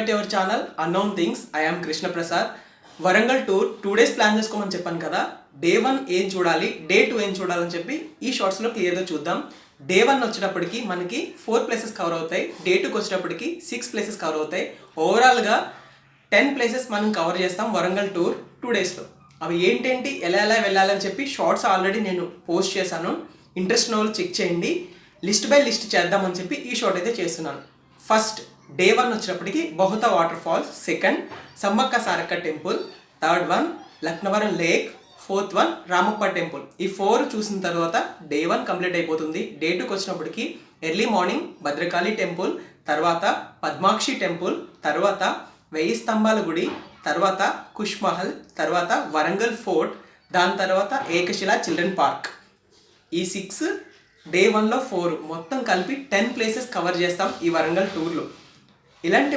At your channel Unknown Things. I am Krishna Prasad. Warangal tour 2 days plan చేసుకోమని చెప్పాను కదా. Day 1 ఏం చూడాలి, డే 2 ఏం చూడాలని చెప్పి ఈ షార్ట్స్లో క్లియర్గా చూద్దాం. డే 1 వచ్చేటప్పటికి మనకి 4 ప్లేసెస్ కవర్ అవుతాయి. డే 2కి వచ్చేటప్పటికి 6 ప్లేసెస్ కవర్ అవుతాయి. ఓవరాల్గా 10 ప్లేసెస్ మనం కవర్ చేస్తాం వరంగల్ టూర్ 2 daysలో. అవి ఏంటేంటి, ఎలా వెళ్ళాలని చెప్పి షార్ట్స్ ఆల్రెడీ నేను పోస్ట్ చేశాను. ఇంట్రెస్ట్ ఉన్న వాళ్ళు చెక్ చేయండి. లిస్ట్ బై లిస్ట్ చేద్దామని చెప్పి ఈ షార్ట్ అయితే చేస్తున్నాను. ఫస్ట్ డే 1 వచ్చినప్పటికి బహుత water falls, second Sammakka Sarakka temple, third one Laknavaram lake, fourth one Ramappa temple. ఈ 4 చూసిన తర్వాత డే 1 కంప్లీట్ అయిపోతుంది. డే 2కి వచ్చినప్పటికి ఎర్లీ మార్నింగ్ భద్రకాళి టెంపుల్, తర్వాత పద్మాక్షి టెంపుల్, తర్వాత 1000 స్తంభాల గుడి, తర్వాత కుష్ మహల్, తర్వాత వరంగల్ ఫోర్ట్, దాని తర్వాత ఏకశిల చిల్డ్రన్ పార్క్. ఈ 6 డే 1లో 4 మొత్తం కలిపి 10 ప్లేసెస్ కవర్ చేస్తాం ఈ వరంగల్ టూర్లో. ఇలాంటి